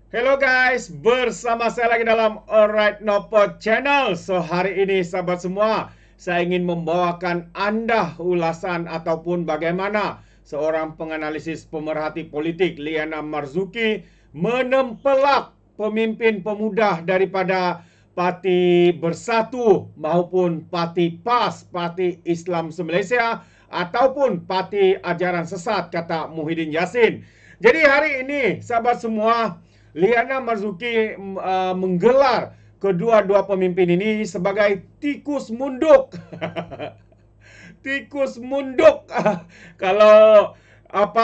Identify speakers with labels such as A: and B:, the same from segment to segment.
A: Hello guys, bersama saya lagi dalam Alright Nopod Channel. So hari ini sahabat semua, saya ingin membawakan Anda ulasan ataupun bagaimana seorang penganalisis pemerhati politik Liana Marzuki menempelak pemimpin pemuda daripada Parti Bersatu maupun Parti PAS, Parti Islam se-Malaysia ataupun Parti Ajaran Sesat, kata Muhyiddin Yassin. Jadi hari ini sahabat semua, Liana Marzuki menggelar kedua-dua pemimpin ini sebagai tikus munduk. Tikus munduk. Kalau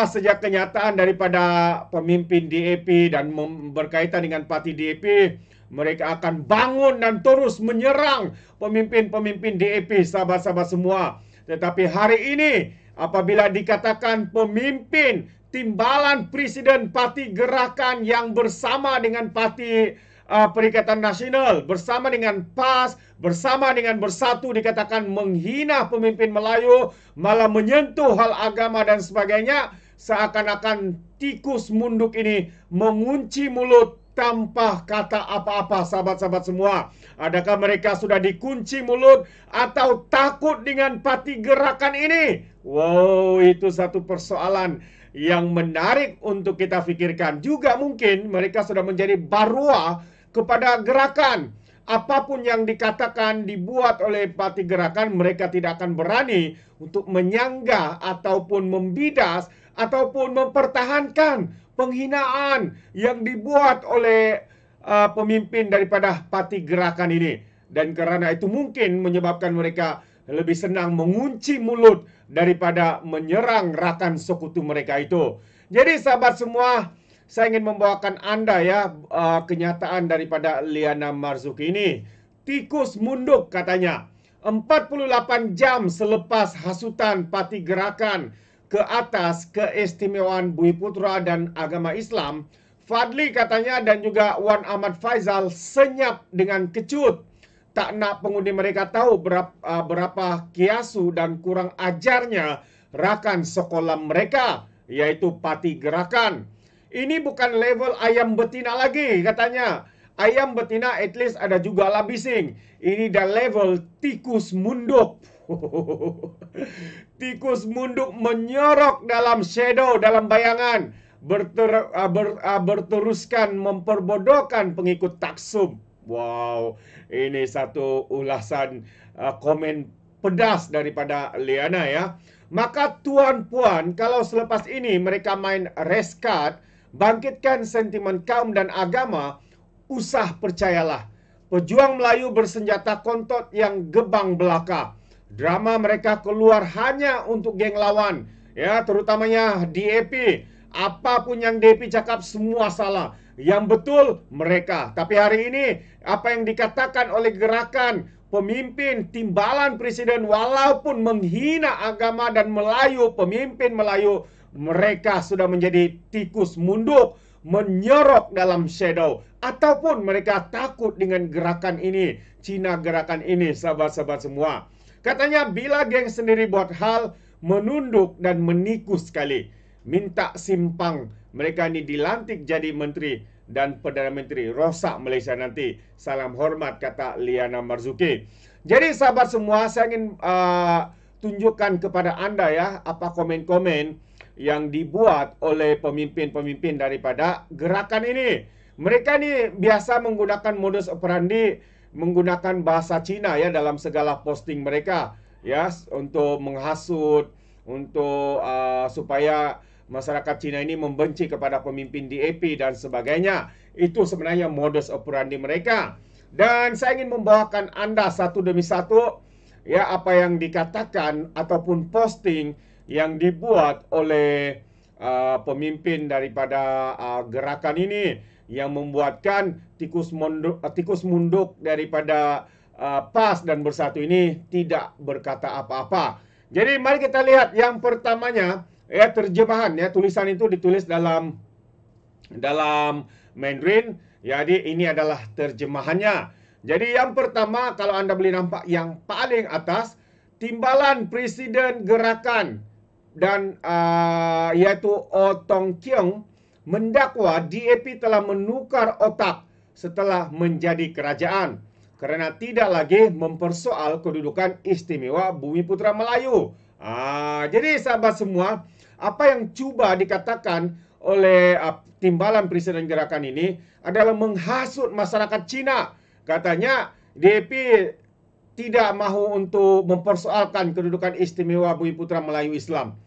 A: sejak kenyataan daripada pemimpin DAP dan berkaitan dengan parti DAP, mereka akan bangun dan terus menyerang pemimpin-pemimpin DAP, sahabat-sahabat semua. Tetapi hari ini apabila dikatakan pemimpin timbalan Presiden Parti Gerakan yang bersama dengan Parti Perikatan Nasional, bersama dengan PAS, bersama dengan Bersatu, dikatakan menghina pemimpin Melayu, malah menyentuh hal agama dan sebagainya, seakan-akan tikus munduk ini mengunci mulut tanpa kata apa-apa, sahabat-sahabat semua. Adakah mereka sudah dikunci mulut atau takut dengan Parti Gerakan ini? Wow, itu satu persoalan yang menarik untuk kita fikirkan. Juga mungkin mereka sudah menjadi barua kepada gerakan. Apapun yang dikatakan dibuat oleh Parti Gerakan, mereka tidak akan berani untuk menyanggah ataupun membidas ataupun mempertahankan penghinaan yang dibuat oleh pemimpin daripada Parti Gerakan ini. Dan kerana itu mungkin menyebabkan mereka lebih senang mengunci mulut daripada menyerang rakan sekutu mereka itu. Jadi sahabat semua, saya ingin membawakan Anda kenyataan daripada Liana Marzuki ini. Tikus munduk katanya. 48 jam selepas hasutan Parti Gerakan ke atas keistimewaan Bumi Putra dan agama Islam, Fadli katanya dan juga Wan Ahmad Faizal senyap dengan kecut. Tak nak pengundi mereka tahu berapa kiasu dan kurang ajarnya rakan sekolah mereka, yaitu Parti Gerakan. Ini bukan level ayam betina lagi katanya. Ayam betina at least ada juga lah bising. Ini dah level tikus munduk. Tikus munduk menyorok dalam shadow, dalam bayangan. Berteruskan memperbodohkan pengikut taksub. Wow, ini satu ulasan komen pedas daripada Liana ya. Maka tuan-puan, kalau selepas ini mereka main reskat, bangkitkan sentimen kaum dan agama, usah percayalah. Pejuang Melayu bersenjata kontot yang gebang belaka. Drama mereka keluar hanya untuk geng lawan, ya, terutamanya DAP. Apapun yang DAP cakap semua salah. Yang betul mereka. Tapi hari ini apa yang dikatakan oleh gerakan pemimpin timbalan presiden walaupun menghina agama dan Melayu, pemimpin Melayu, mereka sudah menjadi tikus munduk, menyorok dalam shadow. Ataupun mereka takut dengan gerakan ini, Cina gerakan ini, sahabat-sahabat semua. Katanya bila geng sendiri buat hal, menunduk dan meniku sekali. Minta simpang. Mereka ini dilantik jadi menteri dan Perdana Menteri. Rosak Malaysia nanti. Salam hormat, kata Liana Marzuki. Jadi sahabat semua, saya ingin tunjukkan kepada Anda ya, apa komen-komen yang dibuat oleh pemimpin-pemimpin daripada gerakan ini. Mereka ini biasa menggunakan modus operandi, menggunakan bahasa Cina ya dalam segala posting mereka ya, untuk menghasut, untuk supaya masyarakat Cina ini membenci kepada pemimpin DAP dan sebagainya. Itu sebenarnya modus operandi mereka. Dan saya ingin membawakan Anda satu demi satu ya apa yang dikatakan ataupun posting yang dibuat oleh pemimpin daripada gerakan ini, yang membuatkan tikus munduk daripada PAS dan Bersatu ini tidak berkata apa-apa. Jadi mari kita lihat yang pertamanya ya, terjemahan ya, tulisan itu ditulis dalam Mandarin. Jadi ini adalah terjemahannya. Jadi yang pertama, kalau Anda boleh nampak yang paling atas, timbalan Presiden Gerakan dan yaitu O Tong Kiong mendakwa DAP telah menukar otak setelah menjadi kerajaan kerana tidak lagi mempersoal kedudukan istimewa Bumiputra Melayu. Jadi sahabat semua, apa yang cuba dikatakan oleh timbalan Presiden Gerakan ini adalah menghasut masyarakat Cina. Katanya DAP tidak mahu untuk mempersoalkan kedudukan istimewa Bumiputra Melayu Islam.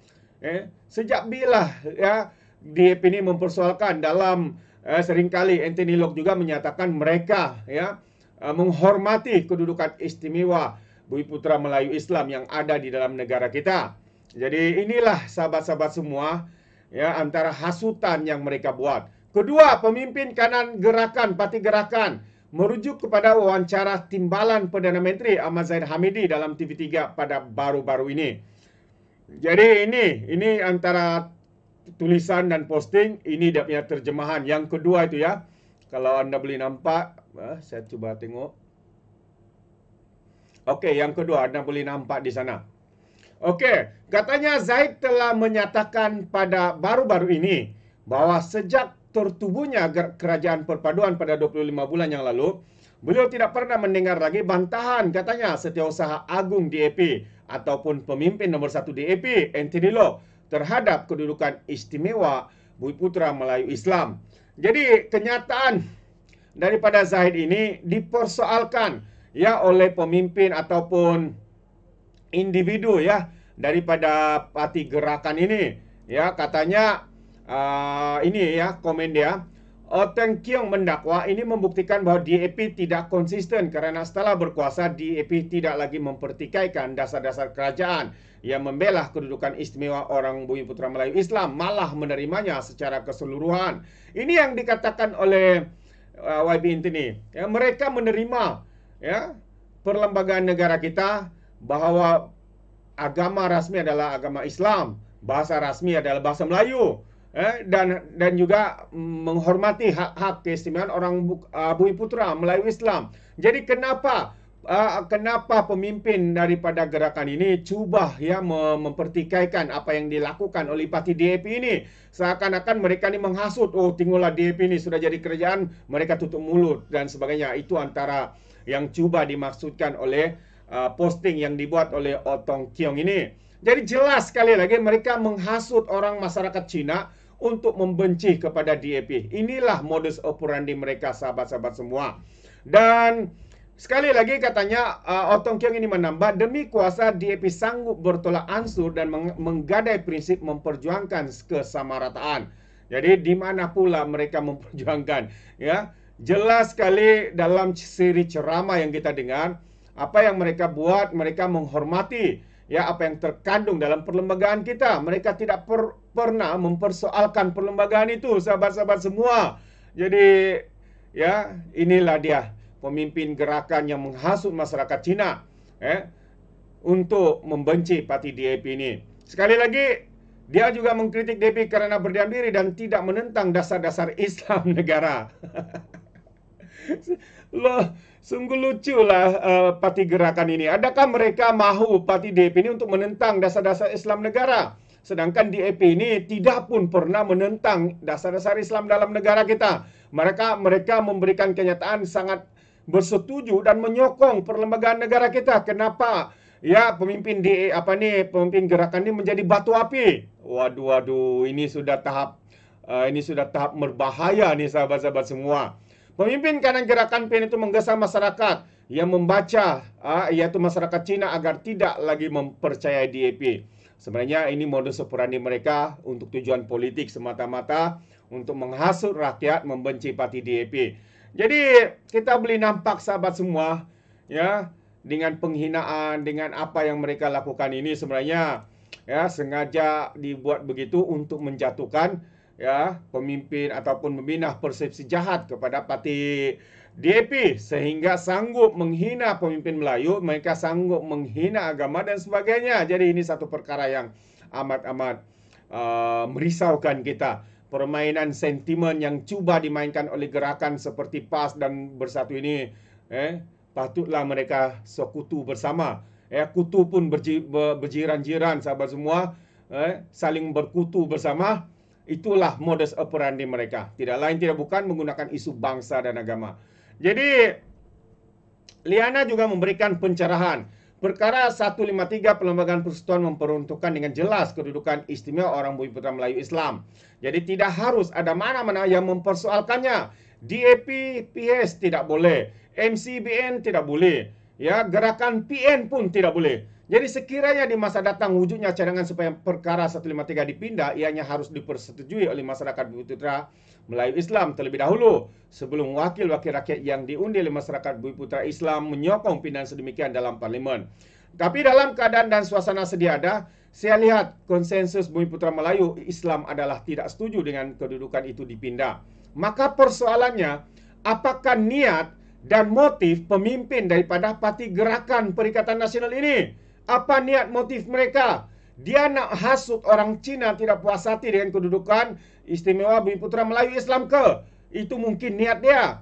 A: Sejak bila ya DAP ini mempersoalkan dalam seringkali Anthony Locke juga menyatakan mereka ya menghormati kedudukan istimewa Bumiputra Melayu Islam yang ada di dalam negara kita. Jadi inilah sahabat-sahabat semua ya antara hasutan yang mereka buat. Kedua, pemimpin kanan gerakan, parti gerakan merujuk kepada wawancara timbalan Perdana Menteri Ahmad Zahid Hamidi dalam TV3 pada baru-baru ini. Jadi ini antara tulisan dan posting, ini dia punya terjemahan. Yang kedua itu ya, kalau anda boleh nampak, saya cuba tengok. Okey, yang kedua anda boleh nampak di sana. Okey, katanya Zahid telah menyatakan pada baru-baru ini bahawa sejak tertubuhnya kerajaan perpaduan pada 25 bulan yang lalu, beliau tidak pernah mendengar lagi bantahan katanya Setiausaha Agung DAP ataupun pemimpin nombor 1 DAP, Anthony Locke, terhadap kedudukan istimewa Bumiputra Melayu Islam. Jadi kenyataan daripada Zahid ini dipersoalkan ya oleh pemimpin ataupun individu ya daripada parti gerakan ini. Ya, katanya ini ya komen dia. Oteng Kiong mendakwa ini membuktikan bahawa DAP tidak konsisten kerana setelah berkuasa DAP tidak lagi mempertikaikan dasar-dasar kerajaan yang membela kedudukan istimewa orang Bumiputra Melayu Islam, malah menerimanya secara keseluruhan. Ini yang dikatakan oleh YB Anthony. Ya, mereka menerima ya perlembagaan negara kita bahawa agama rasmi adalah agama Islam, bahasa rasmi adalah bahasa Melayu. Dan juga menghormati hak-hak keistimewaan orang Bumiputra Melayu Islam. Jadi kenapa pemimpin daripada gerakan ini cuba ya mempertikaikan apa yang dilakukan oleh parti DAP ini? Seakan-akan mereka ni menghasut, oh tengoklah DAP ini sudah jadi kerajaan, mereka tutup mulut dan sebagainya. Itu antara yang cuba dimaksudkan oleh posting yang dibuat oleh Otong Kiong ini. Jadi jelas sekali lagi mereka menghasut orang masyarakat Cina untuk membenci kepada DAP. Inilah modus operandi mereka sahabat-sahabat semua. Dan sekali lagi katanya Otong Kiong ini menambah, demi kuasa DAP sanggup bertolak ansur dan menggadai prinsip memperjuangkan kesamarataan. Jadi di mana pula mereka memperjuangkan ya? Jelas sekali dalam siri ceramah yang kita dengar, apa yang mereka buat, mereka menghormati ya apa yang terkandung dalam perlembagaan kita. Mereka tidak pernah mempersoalkan perlembagaan itu, sahabat-sahabat semua. Jadi ya inilah dia pemimpin gerakan yang menghasut masyarakat Cina untuk membenci parti DAP ini. Sekali lagi, dia juga mengkritik DAP kerana berdiam diri dan tidak menentang dasar-dasar Islam negara. Loh, sungguh luculah parti gerakan ini. Adakah mereka mahu parti DAP ini untuk menentang dasar-dasar Islam negara? Sedangkan DAP ini tidak pun pernah menentang dasar-dasar Islam dalam negara kita. Mereka memberikan kenyataan sangat bersetuju dan menyokong perlembagaan negara kita. Kenapa ya pemimpin pemimpin gerakan ini menjadi batu api? Waduh, ini sudah tahap berbahaya nih sahabat-sahabat semua. Pemimpin kanan gerakan PN itu menggesa masyarakat yang membaca, yaitu masyarakat Cina agar tidak lagi mempercayai DAP. Sebenarnya ini modus operandi mereka untuk tujuan politik semata-mata, untuk menghasut rakyat membenci parti DAP. Jadi kita boleh nampak sahabat semua, ya, dengan penghinaan, dengan apa yang mereka lakukan ini sebenarnya ya sengaja dibuat begitu untuk menjatuhkan ya pemimpin ataupun membina persepsi jahat kepada parti DAP sehingga sanggup menghina pemimpin Melayu, mereka sanggup menghina agama dan sebagainya. Jadi ini satu perkara yang amat-amat merisaukan kita. Permainan sentimen yang cuba dimainkan oleh gerakan seperti PAS dan Bersatu ini, patutlah mereka sekutu bersama. Kutu pun berjiran-jiran sahabat semua, saling berkutu bersama. Itulah modus operandi mereka. Tidak lain tidak bukan menggunakan isu bangsa dan agama. Jadi Liana juga memberikan pencerahan. Perkara 153 Perlembagaan Persekutuan memperuntukkan dengan jelas kedudukan istimewa orang Bumiputera Melayu Islam. Jadi tidak harus ada mana-mana yang mempersoalkannya. DAP, PS tidak boleh. MCBN tidak boleh. Ya, gerakan PN pun tidak boleh. Jadi sekiranya di masa datang wujudnya cadangan supaya perkara 153 dipindah, ianya harus dipersetujui oleh masyarakat Bumiputera Melayu Islam terlebih dahulu sebelum wakil-wakil rakyat yang diundi oleh masyarakat Bumiputera Islam menyokong pindahan sedemikian dalam parlimen. Tapi dalam keadaan dan suasana sedia ada, saya lihat konsensus Bumiputera Melayu Islam adalah tidak setuju dengan kedudukan itu dipindah. Maka persoalannya, apakah niat dan motif pemimpin daripada Parti Gerakan Perikatan Nasional ini? Apa niat motif mereka? Dia nak hasut orang Cina tidak puas hati dengan kedudukan istimewa Bumiputera Melayu Islam ke? Itu mungkin niat dia.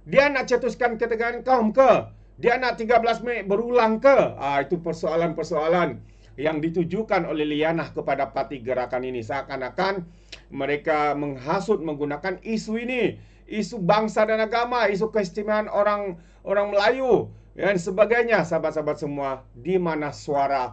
A: Dia nak cetuskan ketegangan kaum ke? Dia nak 13 Mei berulang ke? Itu persoalan-persoalan yang ditujukan oleh Liana kepada Parti Gerakan ini. Seakan-akan mereka menghasut menggunakan isu ini. Isu bangsa dan agama, isu keistimewaan orang Melayu dan sebagainya. Sahabat-sahabat semua, di mana suara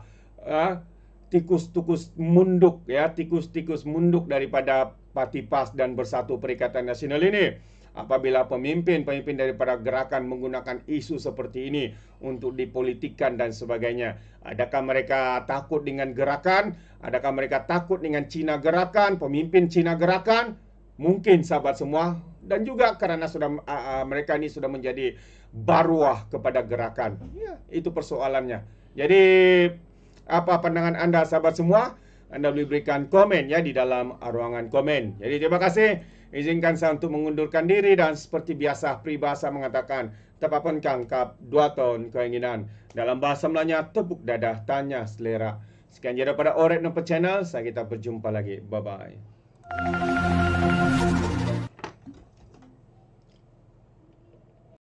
A: tikus-tikus munduk, ya, tikus-tikus munduk daripada Parti PAS dan Bersatu Perikatan Nasional ini. Apabila pemimpin-pemimpin daripada gerakan menggunakan isu seperti ini untuk dipolitikkan dan sebagainya. Adakah mereka takut dengan gerakan? Adakah mereka takut dengan Cina gerakan, pemimpin Cina gerakan? Mungkin sahabat semua. Dan juga karena mereka ini sudah menjadi baruah kepada gerakan. Ya, itu persoalannya. Jadi apa pandangan anda sahabat semua? Anda boleh berikan komen ya di dalam ruangan komen. Jadi terima kasih. Izinkan saya untuk mengundurkan diri dan seperti biasa peribahasa mengatakan tapapun kangkap 2 tahun keinginan. Dalam bahasa Melayu tepuk dadah tanya selera. Sekian je daripada Oret Nomor Channel. Saya kita berjumpa lagi. Bye bye.